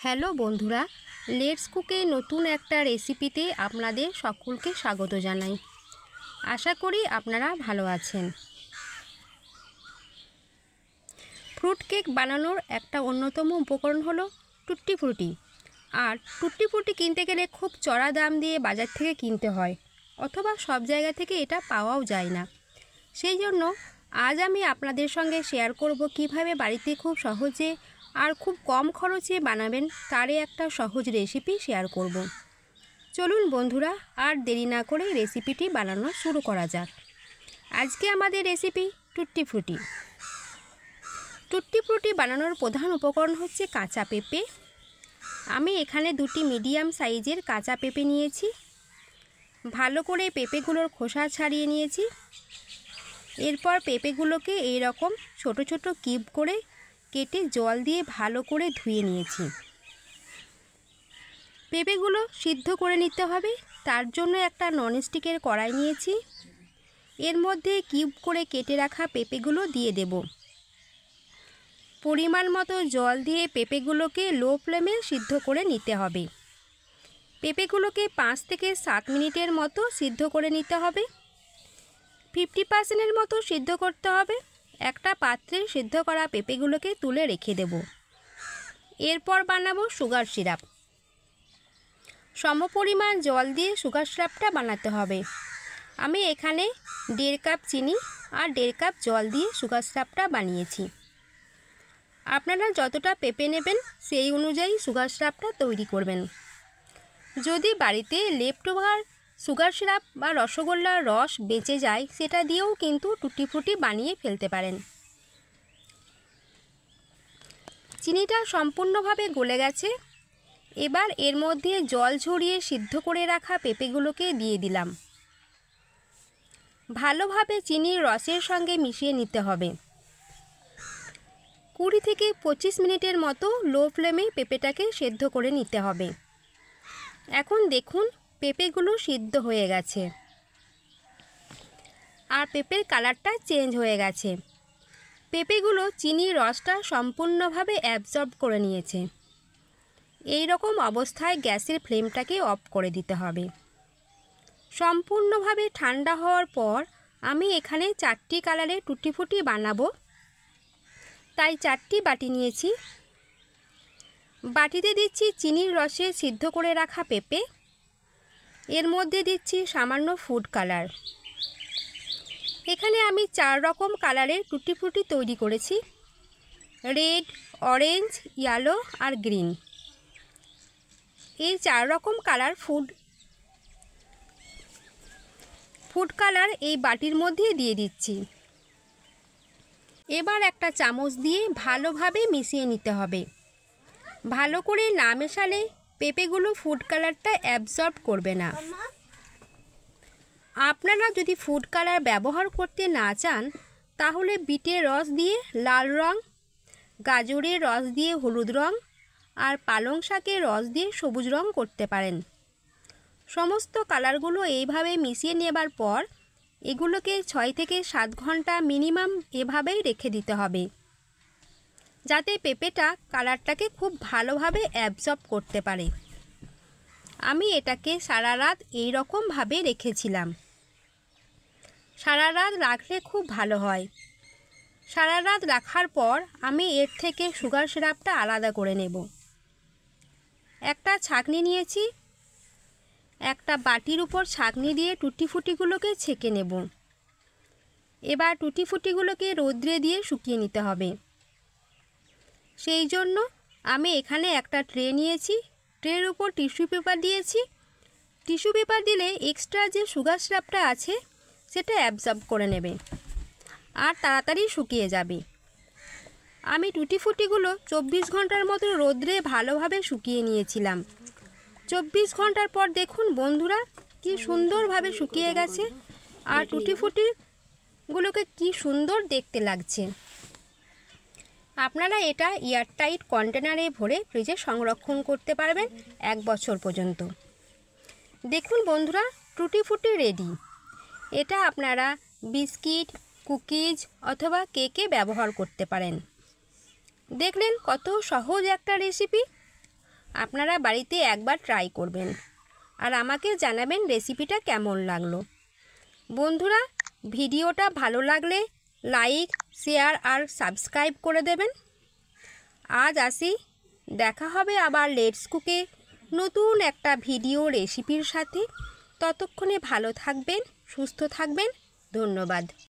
Hello বন্ধুরা, let's কুকে নতুন একটা রেসিপিতে আপনাদের সকলকে স্বাগত জানাই। আশা করি আপনারা ভালো আছেন। ফ্রুট কেক বানানোর একটা অন্যতম উপকরণ হলো টুটি ফ্রুটি। আর টুটি ফ্রুটি কিনতে গেলে খুব চড়া দাম দিয়ে বাজার থেকে কিনতে হয়, অথবা সব জায়গা থেকে এটা পাওয়াও যায় না। সেই জন্য আজ আমি আপনাদের সঙ্গে শেয়ার করব কিভাবে বাড়িতে খুব সহজে আর খুব কম খরচে বানাবেন তারই একটা সহজ রেসিপি শেয়ার করব। চলুন বন্ধুরা, আর দেরি না করে রেসিপিটি বানানো শুরু করা যাক। আজকে আমাদের রেসিপি টুটি ফ্রুটি। টুটি ফ্রুটি বানানোর প্রধান উপকরণ হচ্ছে কাঁচা পেঁপে। আমি এখানে দুটি মিডিয়াম সাইজের কাঁচা পেঁপে নিয়েছি। ভালো করে পেঁপেগুলোর খোসা ছাড়িয়ে নিয়েছি। এরপর পেঁপেগুলোকে এইরকম ছোট ছোট কিউব করে কেটে জল দিয়ে ভালো করে ধুয়ে নিয়েছি। পেঁপেগুলো সিদ্ধ করে নিতে হবে, তার জন্য একটা ননস্টিকের কড়াই নিয়েছি। এর মধ্যে কিউব করে কেটে রাখা পেঁপেগুলো দিয়ে দেব। পরিমাণ মতো জল দিয়ে পেঁপেগুলোকে লো ফ্লেমে সিদ্ধ করে নিতে হবে। পেঁপেগুলোকে 5 থেকে 7 মিনিটের মতো সিদ্ধ করে নিতে হবে। 50% মতো সিদ্ধ করতে হবে। একটা পাত্রে সিদ্ধ করা পেঁপেগুলোকে তুলে রেখে দেব। এরপর বানাবো সুগার সিরাপ। সমপরিমাণ জল দিয়ে সুগার সিরাপটা বানাতে হবে। আমি এখানে 1.5 কাপ চিনি আর 1.5 কাপ জল দিয়ে সুগার সিরাপটা বানিয়েছি। আপনারা যতটা পেঁপে নেবেন সেই অনুযায়ী সুগার সিরাপটা তৈরি করবেন। যদি বাড়িতে লেফট ওভার সুগার সিরাপ বা রসগোল্লার রস বেঁচে যায়, সেটা দিয়েও কিন্তু টুটি ফ্রুটি বানিয়ে ফেলতে পারেন। চিনিটা সম্পূর্ণভাবে গলে গেছে। এবার এর মধ্যে জল ঝরিয়ে সিদ্ধ করে রাখা পেঁপেগুলোকে দিয়ে দিলাম। ভালোভাবে চিনির রসের সঙ্গে মিশিয়ে নিতে হবে। 20 থেকে 25 মিনিটের মতো লো ফ্লেমে পেঁপেটাকে সেদ্ধ করে নিতে হবে। এখন দেখুন পেঁপেগুলো সিদ্ধ হয়ে গেছে আর পেঁপের কালারটা চেঞ্জ হয়ে গেছে। পেঁপেগুলো চিনির রসটা সম্পূর্ণভাবে অ্যাবজর্ব করে নিয়েছে। এই রকম অবস্থায় গ্যাসের ফ্লেমটাকে অফ করে দিতে হবে। সম্পূর্ণভাবে ঠান্ডা হওয়ার পর আমি এখানে 4টি কালারের টুটি ফ্রুটি বানাবো, তাই 4টি বাটি নিয়েছি। বাটিতে দিচ্ছি চিনির রসে সিদ্ধ করে রাখা পেঁপে। এর মধ্যে দিচ্ছি সামান্য ফুড কালার। এখানে আমি 4 রকম কালারের টুটি ফ্রুটি তৈরি করেছি: রেড, অরেঞ্জ, ইয়েলো আর গ্রিন। এই 4 রকম কালার ফুড কালার এই বাটির মধ্যে দিয়ে দিচ্ছি। এবার একটা চামচ দিয়ে ভালোভাবে মিশিয়ে নিতে হবে। ভালো করে না মেশালে পেঁপেগুলো ফুড কালারটা অ্যাবজর্ব করবে না। আপনারা যদি ফুড কালার ব্যবহার করতে না চান, তাহলে বিটের রস দিয়ে লাল রং, গাজরের রস দিয়ে হলুদ রং আর পালং শাকের রস দিয়ে সবুজ রং করতে পারেন। সমস্ত কালারগুলো এইভাবে মিশিয়ে নেবার পর এগুলোকে 6 থেকে 7 ঘন্টা মিনিমাম এভাবেই রেখে দিতে হবে, যাতে পেঁপেটা কালারটাকে খুব ভালোভাবে অ্যাবজর্ব করতে পারে। আমি এটাকে সারা রাত এই রকমভাবে রেখেছিলাম। সারা রাত রাখলে খুব ভালো হয়। সারা রাত রাখার পর আমি এর থেকে সুগার সিরাপটা আলাদা করে নেব। একটা ছাঁকনি নিয়েছি। একটা বাটির উপর ছাঁকনি দিয়ে টুটি ফ্রুটিগুলোকে ছেঁকে নেব। এবার টুটি ফ্রুটিগুলোকে রৌদ্রে দিয়ে শুকিয়ে নিতে হবে। সেই জন্য আমি এখানে একটা ট্রে নিয়েছি। ট্রের উপর টিস্যু পেপার দিয়েছি। টিস্যু পেপার দিলে এক্সট্রা যে সুগার সিরাপটা আছে সেটা অ্যাবজর্ব করে নেবে আর তাড়াতাড়ি শুকিয়ে যাবে। আমি টুটি ফ্রুটিগুলো 24 ঘন্টার মতো রোদ্রে ভালোভাবে শুকিয়ে নিয়েছিলাম। 24 ঘন্টার পর দেখুন বন্ধুরা, কি সুন্দরভাবে শুকিয়ে গেছে আর টুটি ফ্রুটিগুলোকে কি সুন্দর দেখতে লাগছে। আপনারা এটা এয়ারটাইট কন্টেনারে ভরে ফ্রিজে সংরক্ষণ করতে পারবেন 1 বছর পর্যন্ত। দেখুন বন্ধুরা, টুটি ফ্রুটি রেডি। এটা আপনারা বিস্কিট, কুকিজ অথবা কেকে ব্যবহার করতে পারেন। দেখলেন কত সহজ একটা রেসিপি। আপনারা বাড়িতে একবার ট্রাই করবেন আর আমাকে জানাবেন রেসিপিটা কেমন লাগলো। বন্ধুরা, ভিডিওটা ভালো লাগলে লাইক, শেয়ার আর সাবস্ক্রাইব করে দেবেন। আজ আসি, দেখা হবে আবার লেটস কুকে নতুন একটা ভিডিও রেসিপির সাথে। ততক্ষণে ভালো থাকবেন, সুস্থ থাকবেন। ধন্যবাদ।